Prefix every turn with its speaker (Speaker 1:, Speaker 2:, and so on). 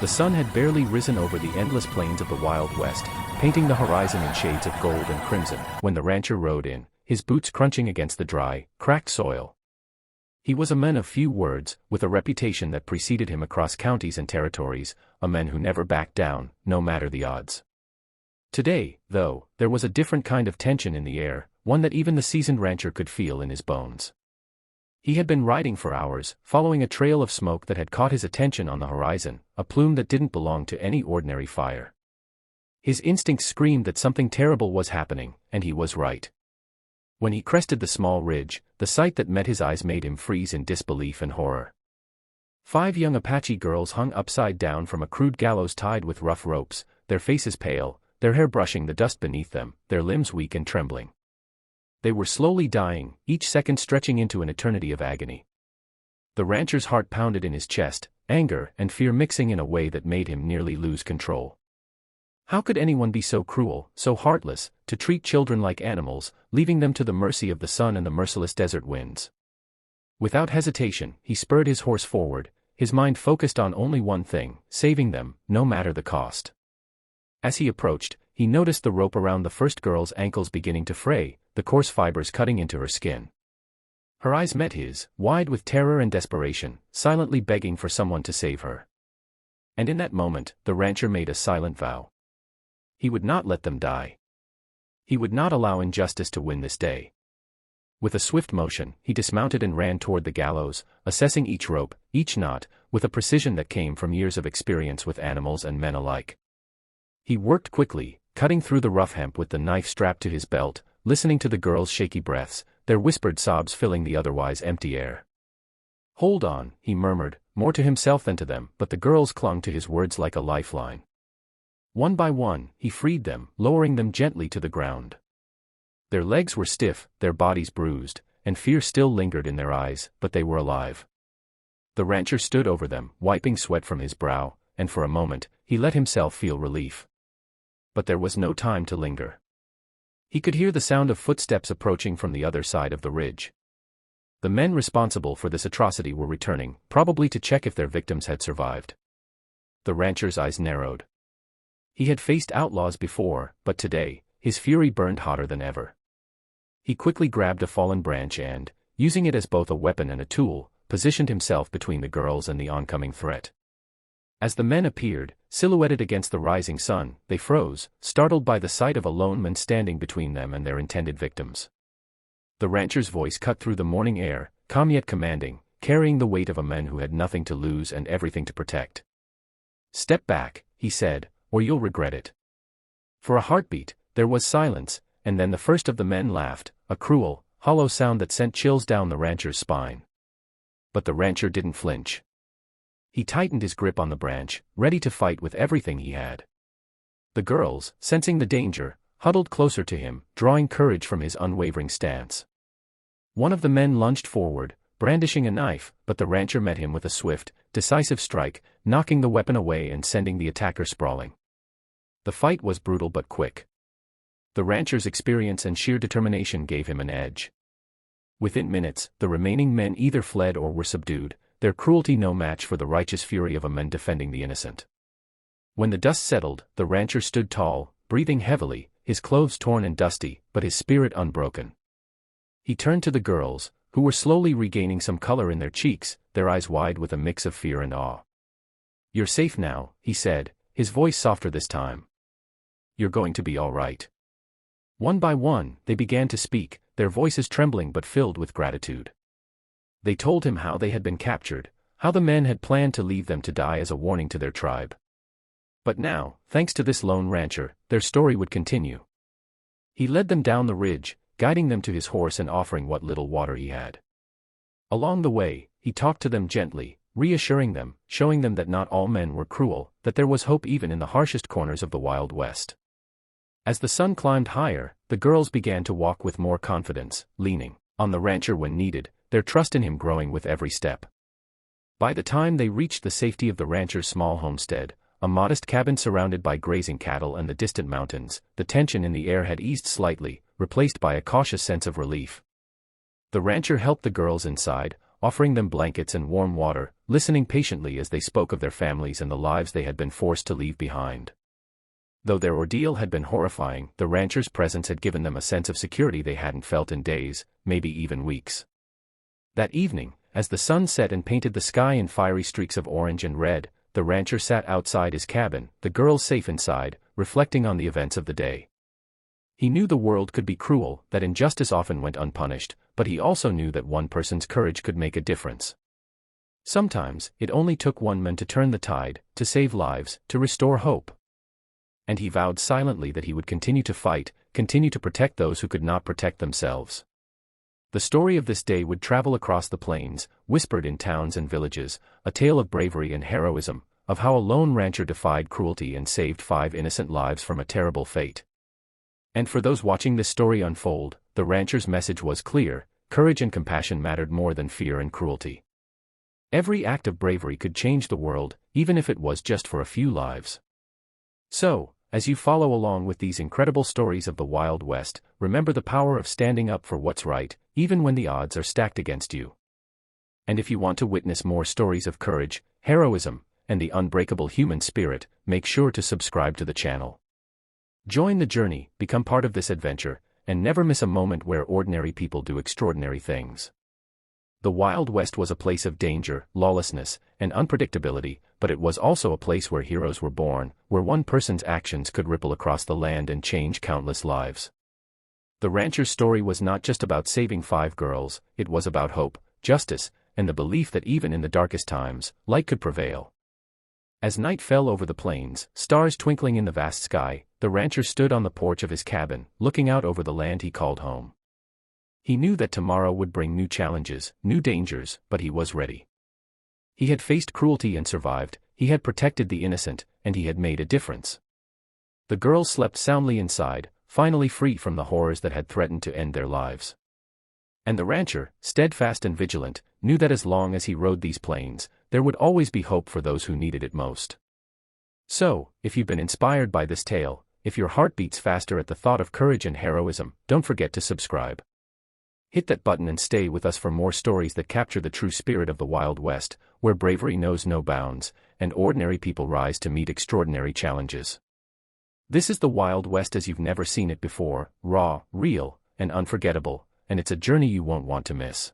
Speaker 1: The sun had barely risen over the endless plains of the Wild West, painting the horizon in shades of gold and crimson, when the rancher rode in, his boots crunching against the dry, cracked soil. He was a man of few words, with a reputation that preceded him across counties and territories, a man who never backed down, no matter the odds. Today, though, there was a different kind of tension in the air, one that even the seasoned rancher could feel in his bones. He had been riding for hours, following a trail of smoke that had caught his attention on the horizon, a plume that didn't belong to any ordinary fire. His instincts screamed that something terrible was happening, and he was right. When he crested the small ridge, the sight that met his eyes made him freeze in disbelief and horror. 5 young Apache girls hung upside down from a crude gallows tied with rough ropes, their faces pale, their hair brushing the dust beneath them, their limbs weak and trembling. They were slowly dying, each second stretching into an eternity of agony. The rancher's heart pounded in his chest, anger and fear mixing in a way that made him nearly lose control. How could anyone be so cruel, so heartless, to treat children like animals, leaving them to the mercy of the sun and the merciless desert winds? Without hesitation, he spurred his horse forward, his mind focused on only one thing, saving them, no matter the cost. As he approached, he noticed the rope around the first girl's ankles beginning to fray, the coarse fibers cutting into her skin. Her eyes met his, wide with terror and desperation, silently begging for someone to save her. And in that moment, the rancher made a silent vow. He would not let them die. He would not allow injustice to win this day. With a swift motion, he dismounted and ran toward the gallows, assessing each rope, each knot, with a precision that came from years of experience with animals and men alike. He worked quickly, cutting through the rough hemp with the knife strapped to his belt, listening to the girls' shaky breaths, their whispered sobs filling the otherwise empty air. "Hold on," he murmured, more to himself than to them, but the girls clung to his words like a lifeline. One by one, he freed them, lowering them gently to the ground. Their legs were stiff, their bodies bruised, and fear still lingered in their eyes, but they were alive. The rancher stood over them, wiping sweat from his brow, and for a moment, he let himself feel relief. But there was no time to linger. He could hear the sound of footsteps approaching from the other side of the ridge. The men responsible for this atrocity were returning, probably to check if their victims had survived. The rancher's eyes narrowed. He had faced outlaws before, but today, his fury burned hotter than ever. He quickly grabbed a fallen branch and, using it as both a weapon and a tool, positioned himself between the girls and the oncoming threat. As the men appeared, silhouetted against the rising sun, they froze, startled by the sight of a lone man standing between them and their intended victims. The rancher's voice cut through the morning air, calm yet commanding, carrying the weight of a man who had nothing to lose and everything to protect. "Step back," he said, "or you'll regret it." For a heartbeat, there was silence, and then the first of the men laughed, a cruel, hollow sound that sent chills down the rancher's spine. But the rancher didn't flinch. He tightened his grip on the branch, ready to fight with everything he had. The girls, sensing the danger, huddled closer to him, drawing courage from his unwavering stance. One of the men lunged forward, brandishing a knife, but the rancher met him with a swift, decisive strike, knocking the weapon away and sending the attacker sprawling. The fight was brutal but quick. The rancher's experience and sheer determination gave him an edge. Within minutes, the remaining men either fled or were subdued, their cruelty no match for the righteous fury of a man defending the innocent. When the dust settled, the rancher stood tall, breathing heavily, his clothes torn and dusty, but his spirit unbroken. He turned to the girls, who were slowly regaining some color in their cheeks, their eyes wide with a mix of fear and awe. "You're safe now," he said, his voice softer this time. "You're going to be all right." One by one, they began to speak, their voices trembling but filled with gratitude. They told him how they had been captured, how the men had planned to leave them to die as a warning to their tribe. But now, thanks to this lone rancher, their story would continue. He led them down the ridge, guiding them to his horse and offering what little water he had. Along the way, he talked to them gently, reassuring them, showing them that not all men were cruel, that there was hope even in the harshest corners of the Wild West. As the sun climbed higher, the girls began to walk with more confidence, leaning on the rancher when needed, their trust in him growing with every step. By the time they reached the safety of the rancher's small homestead, a modest cabin surrounded by grazing cattle and the distant mountains, the tension in the air had eased slightly, replaced by a cautious sense of relief. The rancher helped the girls inside, offering them blankets and warm water, listening patiently as they spoke of their families and the lives they had been forced to leave behind. Though their ordeal had been horrifying, the rancher's presence had given them a sense of security they hadn't felt in days, maybe even weeks. That evening, as the sun set and painted the sky in fiery streaks of orange and red, the rancher sat outside his cabin, the girls safe inside, reflecting on the events of the day. He knew the world could be cruel, that injustice often went unpunished, but he also knew that one person's courage could make a difference. Sometimes, it only took one man to turn the tide, to save lives, to restore hope. And he vowed silently that he would continue to fight, continue to protect those who could not protect themselves. The story of this day would travel across the plains, whispered in towns and villages, a tale of bravery and heroism, of how a lone rancher defied cruelty and saved 5 innocent lives from a terrible fate. And for those watching this story unfold, the rancher's message was clear: courage and compassion mattered more than fear and cruelty. Every act of bravery could change the world, even if it was just for a few lives. So, as you follow along with these incredible stories of the Wild West, remember the power of standing up for what's right, even when the odds are stacked against you. And if you want to witness more stories of courage, heroism, and the unbreakable human spirit, make sure to subscribe to the channel. Join the journey, become part of this adventure, and never miss a moment where ordinary people do extraordinary things. The Wild West was a place of danger, lawlessness, and unpredictability, but it was also a place where heroes were born, where one person's actions could ripple across the land and change countless lives. The rancher's story was not just about saving 5 girls, it was about hope, justice, and the belief that even in the darkest times, light could prevail. As night fell over the plains, stars twinkling in the vast sky, the rancher stood on the porch of his cabin, looking out over the land he called home. He knew that tomorrow would bring new challenges, new dangers, but he was ready. He had faced cruelty and survived, he had protected the innocent, and he had made a difference. The girls slept soundly inside, finally free from the horrors that had threatened to end their lives. And the rancher, steadfast and vigilant, knew that as long as he rode these plains, there would always be hope for those who needed it most. So, if you've been inspired by this tale, if your heart beats faster at the thought of courage and heroism, don't forget to subscribe. Hit that button and stay with us for more stories that capture the true spirit of the Wild West, where bravery knows no bounds, and ordinary people rise to meet extraordinary challenges. This is the Wild West as you've never seen it before, raw, real, and unforgettable, and it's a journey you won't want to miss.